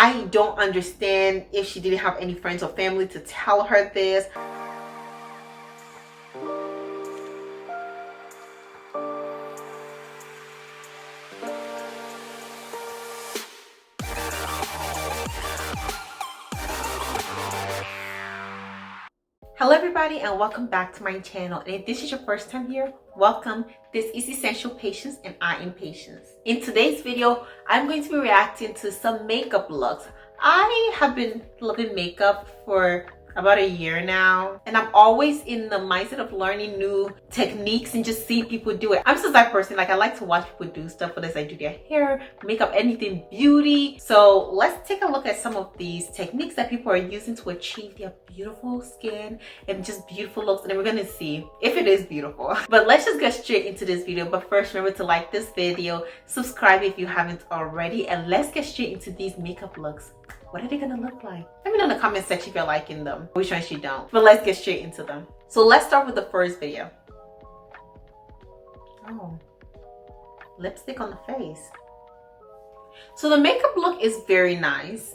I don't understand if she didn't have any friends or family to tell her this. Hello everybody and welcome back to my channel, and if this is your first time here, welcome. This is Essential Patience and I am Patience. In today's video, I'm going to be reacting to some makeup looks. I have been loving makeup for about a year now, and I'm always in the mindset of learning new techniques and just seeing people do it. I'm just that person, like I like to watch people do stuff, whether I do their hair, makeup, anything beauty. So let's take a look at some of these techniques that people are using to achieve their beautiful skin and just beautiful looks, and then we're gonna see if it is beautiful. But let's just get straight into this video. But first, remember to like this video, subscribe if you haven't already, and let's get straight into these makeup looks. What are they gonna look like? Let me know in the comment section if you're liking them, which ones you don't. But let's get straight into them. So let's start with the first video. Oh, lipstick on the face. So the makeup look is very nice.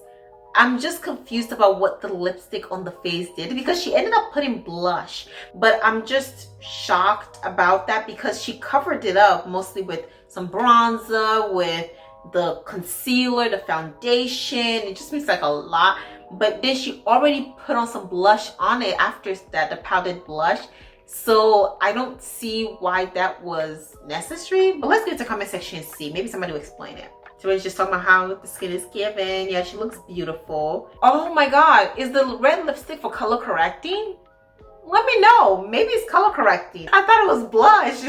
I'm just confused about what the lipstick on the face did, because she ended up putting blush, but I'm just shocked about that because she covered it up mostly with some bronzer, with the concealer, the foundation. It just looks like a lot, but then she already put on some blush on it after that, the powdered blush. So I don't see why that was necessary, but let's get to the comment section and see. Maybe somebody will explain it. So we're just talking about how the skin is given. Yeah, she looks beautiful. Oh my god, is the red lipstick for color correcting? Let me know. Maybe it's color correcting. I thought it was blush.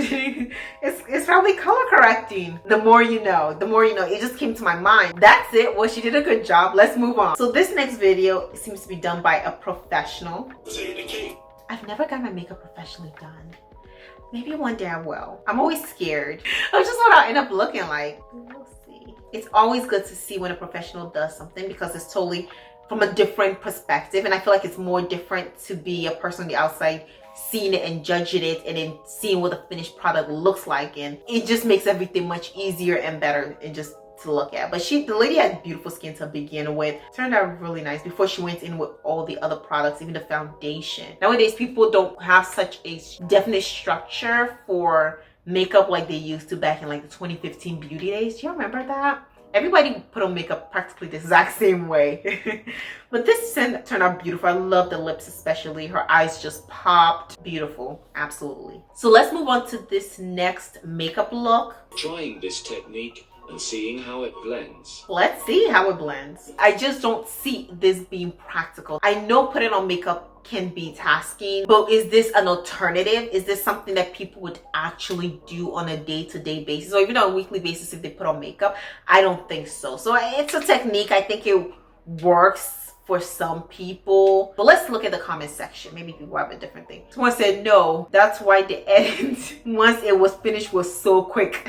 it's probably color correcting. The more you know, the more you know. It just came to my mind. That's it. Well, she did a good job. Let's move on. So this next video seems to be done by a professional. I've never got my makeup professionally done. Maybe one day I will. I'm always scared of just what I'll end up looking like. We'll see. It's always good to see when a professional does something, because it's totally from a different perspective, and I feel like it's more different to be a person on the outside seeing it and judging it and then seeing what the finished product looks like, and it just makes everything much easier and better and just to look at. But the lady had beautiful skin to begin with. Turned out really nice before she went in with all the other products, even the foundation. Nowadays people don't have such a definite structure for makeup like they used to back in like the 2015 beauty days. Do you remember that? Everybody put on makeup practically the exact same way. But this turned out beautiful. I love the lips especially. Her eyes just popped. Beautiful. Absolutely. So let's move on to this next makeup look. Trying this technique and seeing how it blends. Let's see how it blends. I just don't see this being practical. I know putting on makeup can be tasking, but is this an alternative? Is this something that people would actually do on a day-to-day basis, or even on a weekly basis if they put on makeup? I don't think so. So it's a technique. I think it works for some people, but let's look at the comment section. Maybe people have a different thing. Someone said no, that's why the edit once it was finished was so quick.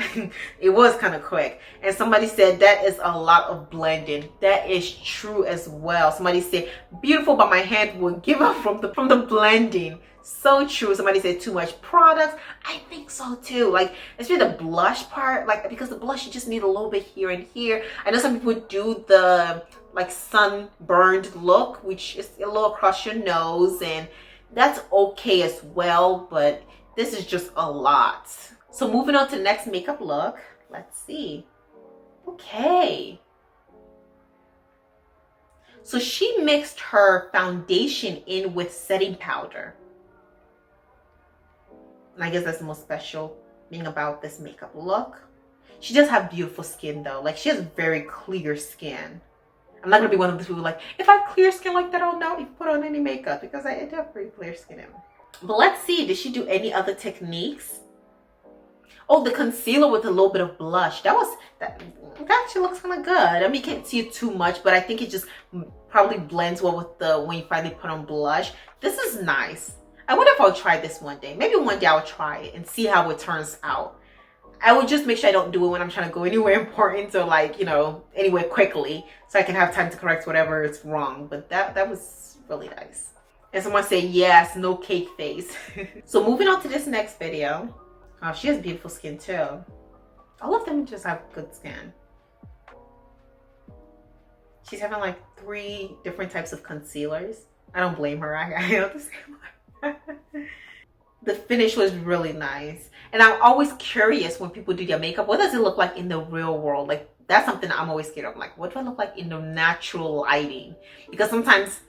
It was kind of quick. And somebody said that is a lot of blending. That is true as well. Somebody said beautiful, but my hand will give up from the blending. So true. Somebody said too much products. I think so too. Like, especially the blush part, like, because the blush you just need a little bit here and here. I know some people do the like sunburned look, which is a little across your nose, and that's okay as well, but this is just a lot. So moving on to the next makeup look. Let's see. Okay, so she mixed her foundation in with setting powder, and I guess that's the most special thing about this makeup look. She does have beautiful skin though. Like, she has very clear skin. I'm not gonna be one of the people like, if I have clear skin like that, I'll know if you put on any makeup, because I do have pretty clear skin. But let's see, did she do any other techniques? Oh, the concealer with a little bit of blush. That actually looks kind of good. I mean, you can't see it too much, but I think it just probably blends well with when you finally put on blush. This is nice. I wonder if I'll try this one day. Maybe one day I'll try it and see how it turns out. I would just make sure I don't do it when I'm trying to go anywhere important or, like, you know, anywhere quickly, so I can have time to correct whatever is wrong. But that was really nice. And someone said yes, no cake face. So moving on to this next video. Oh, she has beautiful skin too. All of them just have good skin. She's having like 3 different types of concealers. I don't blame her. I have the same one. The finish was really nice. And I'm always curious when people do their makeup, what does it look like in the real world? Like, that's something I'm always scared of. Like, what do I look like in the natural lighting? Because sometimes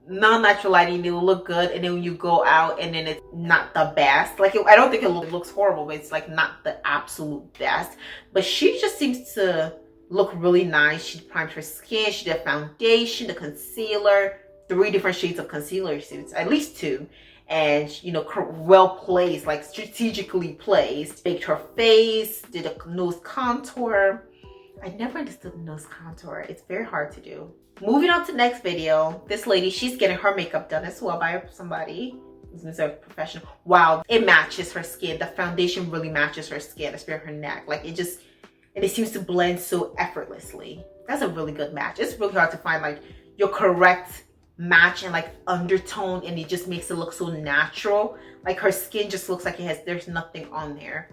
non-natural lighting, they will look good, and then when you go out and then it's not the best. Like, I don't think it looks horrible, but it's like not the absolute best. But she just seems to look really nice. She primed her skin, she did foundation, the concealer, 3 different shades of concealer suits, at least 2. And, you know, well placed, like strategically placed. Baked her face, did a nose contour. I never understood nose contour. It's very hard to do. Moving on to the next video. This lady, she's getting her makeup done as well by somebody who's a professional. Wow, it matches her skin. The foundation really matches her skin, especially her neck. Like, it just, and it seems to blend so effortlessly. That's a really good match. It's really hard to find like your correct match and like undertone, and it just makes it look so natural. Like, her skin just looks like there's nothing on there.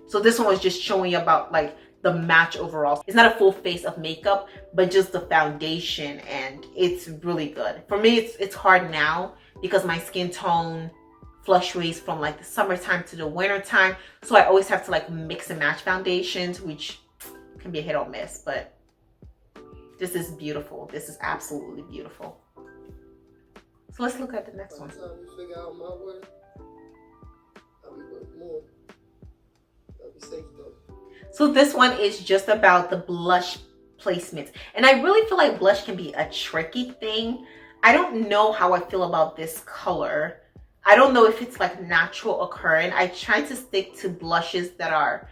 So this one was just showing you about like the match overall. It's not a full face of makeup, but just the foundation, and it's really good. For me, it's hard now because my skin tone fluctuates from like the summertime to the winter time, so I always have to like mix and match foundations, which can be a hit or miss. But this is beautiful. This is absolutely beautiful. So let's look at the next one. By the time you figure out my way, I'll be worth more. I'll be safe though. So this one is just about the blush placements. And I really feel like blush can be a tricky thing. I don't know how I feel about this color. I don't know if it's like natural occurring. I try to stick to blushes that are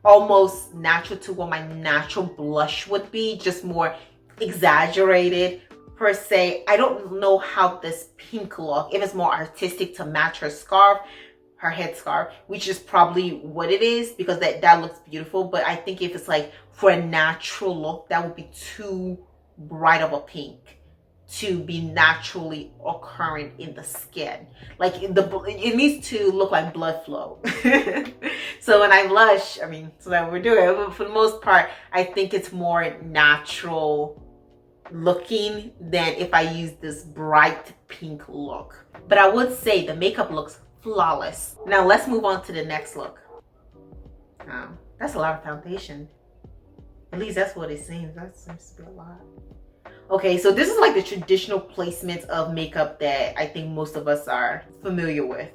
almost natural to what my natural blush would be, just more exaggerated per se. I don't know how this pink look, if it's more artistic to match her scarf, her headscarf, which is probably what it is, because that looks beautiful. But I think if it's like for a natural look, that would be too bright of a pink to be naturally occurring in the skin. Like, it needs to look like blood flow. So when I blush, I mean, so that we're doing, but for the most part, I think it's more natural looking than if I use this bright pink look. But I would say the makeup looks flawless. Now let's move on to the next look. That's a lot of foundation. At least that's what it seems. That seems to be a lot. Okay, so this is like the traditional placement of makeup that I think most of us are familiar with.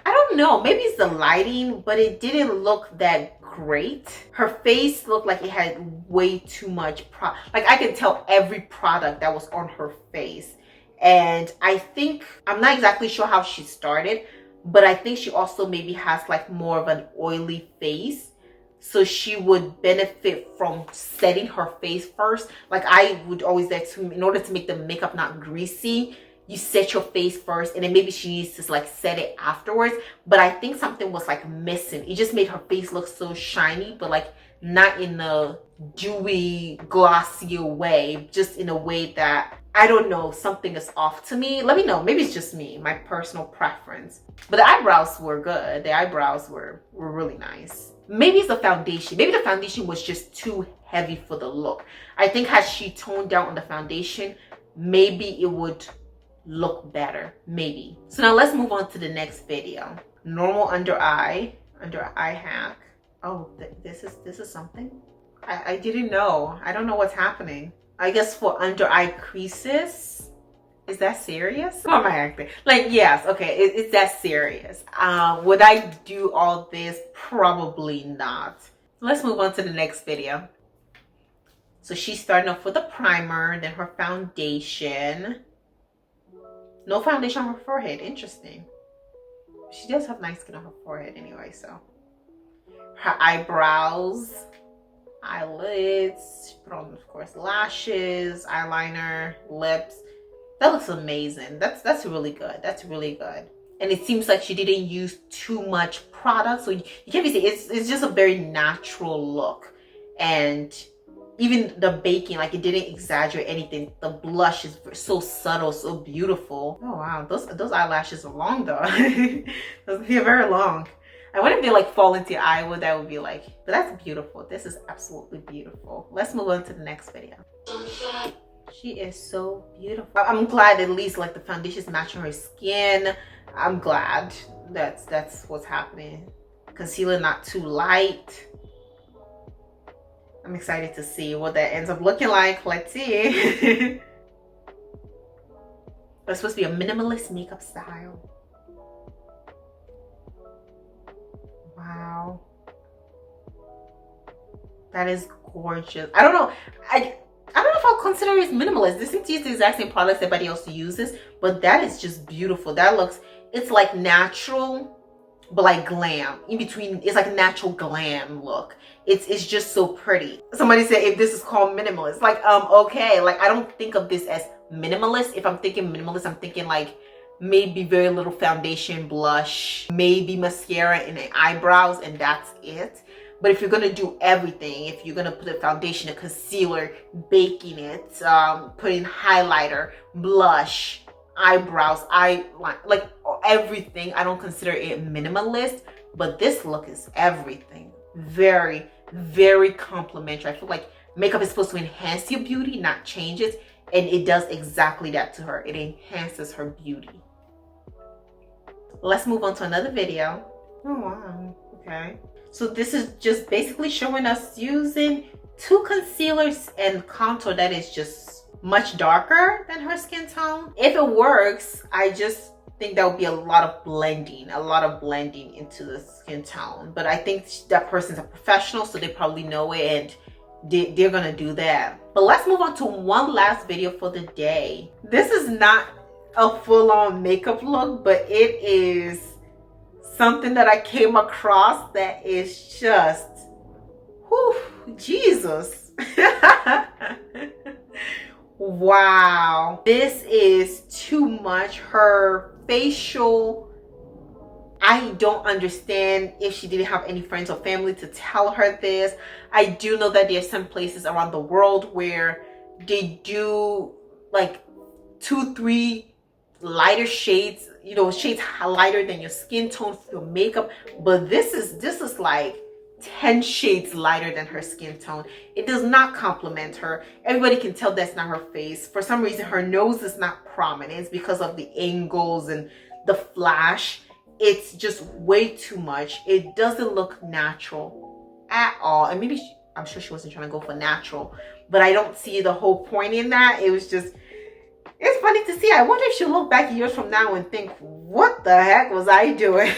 I don't know, maybe it's the lighting, but it didn't look that great. Her face looked like it had way too much like, I could tell every product that was on her face. And I think, I'm not exactly sure how she started, but I think she also maybe has like more of an oily face. So she would benefit from setting her face first. Like, I would always say, in order to make the makeup not greasy, you set your face first, and then maybe she needs to like set it afterwards. But I think something was like missing. It just made her face look so shiny, but like not in a dewy, glossier way, just in a way that, I don't know, something is off to me. Let me know. Maybe it's just me, my personal preference. But the eyebrows were good. The eyebrows were really nice. Maybe it's the foundation. Maybe the foundation was just too heavy for the look. I think had she toned down on the foundation, maybe it would look better. Maybe. So now let's move on to the next video. Normal under eye hack. Oh, this is something I didn't know. I don't know what's happening. I guess for under eye creases. Is that serious? How am I acting? Like, yes, okay, it's that serious. Would I do all this? Probably not. Let's move on to the next video. So she's starting off with a primer, then her foundation. No foundation on her forehead. Interesting. She does have nice skin on her forehead anyway, so. Her eyebrows, eyelids, put on, of course, lashes, eyeliner, lips. That looks amazing. That's really good. That's really good. And it seems like she didn't use too much product, so you can't be saying it's just a very natural look. And even the baking, like, it didn't exaggerate anything. The blush is so subtle, so beautiful. Oh wow, those eyelashes are long though. Those are very long. I wonder if they like fall into your eye, what that would be like. But that's beautiful. This is absolutely beautiful. Let's move on to the next video. She is so beautiful. I'm glad at least like the foundation's matching her skin. I'm glad that's what's happening. Concealer not too light. I'm excited to see what that ends up looking like. Let's see. It's supposed to be a minimalist makeup style. Wow. That is gorgeous. I don't know. I don't know if I'll consider it minimalist. This seems to use the exact same products everybody else uses, but that is just beautiful. That looks, it's like natural, but like glam. In between, it's like a natural glam look. It's just so pretty. Somebody said if this is called minimalist, like okay, like I don't think of this as minimalist. If I'm thinking minimalist, I'm thinking like maybe very little foundation, blush, maybe mascara and eyebrows, and that's it. But if you're gonna do everything, if you're gonna put a foundation, a concealer, baking it, putting highlighter, blush, eyebrows, like everything, I don't consider it minimalist. But this look is everything. Very, very complimentary. I feel like makeup is supposed to enhance your beauty, not change it, and it does exactly that to her. It enhances her beauty. Let's move on to another video. Oh wow, okay. So this is just basically showing us using two concealers and contour that is just much darker than her skin tone. If it works, I just think that would be a lot of blending into the skin tone. But I think that person's a professional, so they probably know it and they're gonna do that. But let's move on to one last video for the day. This is not a full-on makeup look, but it is something that I came across that is just, whew, Jesus. Wow, this is too much. Her facial, I don't understand if she didn't have any friends or family to tell her this. I do know that there's some places around the world where they do like 2-3 lighter shades, you know, shades lighter than your skin tone for your makeup. But this is like 10 shades lighter than her skin tone. It does not complement her. Everybody can tell that's not her face. For some reason, her nose is not prominent. It's because of the angles and the flash. It's just way too much. It doesn't look natural at all. And maybe I'm sure she wasn't trying to go for natural, but I don't see the whole point in that. It was just, it's funny to see. I wonder if she'll look back years from now and think, what the heck was I doing?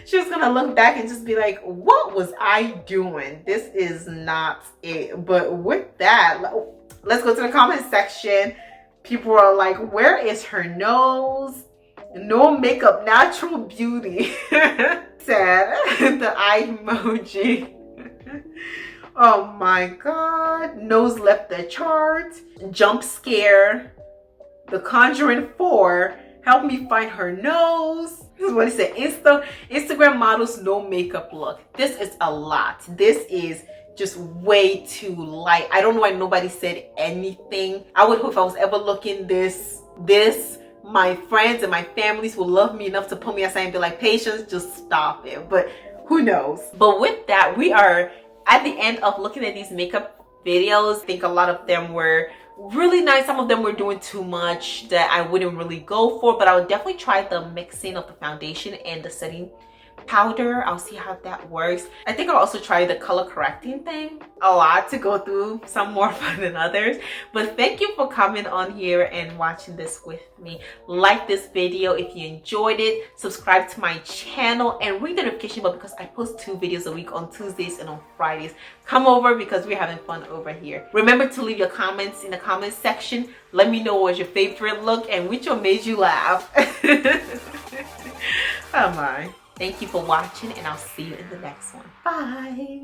She's gonna look back and just be like, what was I doing? This is not it. But with that, let's go to the comment section. People are like, where is her nose? No makeup, natural beauty. Sad. The eye emoji. Oh my god. Nose left the chart. Jump scare. The Conjuring 4. Help me find her nose. This is what it said. Instagram models no makeup look. This is a lot. This is just way too light. I don't know why nobody said anything. I would hope if I was ever looking this, my friends and my families will love me enough to pull me aside and be like, Patience, just stop it. But who knows? But with that, we are at the end of looking at these makeup videos. I think a lot of them were really nice. Some of them were doing too much that I wouldn't really go for, but I would definitely try the mixing of the foundation and the setting powder. I'll see how that works. I think I'll also try the color correcting thing. A lot to go through, some more fun than others. But thank you for coming on here and watching this with me. Like this video if you enjoyed it. Subscribe to my channel and ring the notification bell because I post 2 videos a week on Tuesdays and on Fridays. Come over because we're having fun over here. Remember to leave your comments in the comments section. Let me know what was your favorite look and which one made you laugh. Oh my. Thank you for watching and I'll see you in the next one. Bye.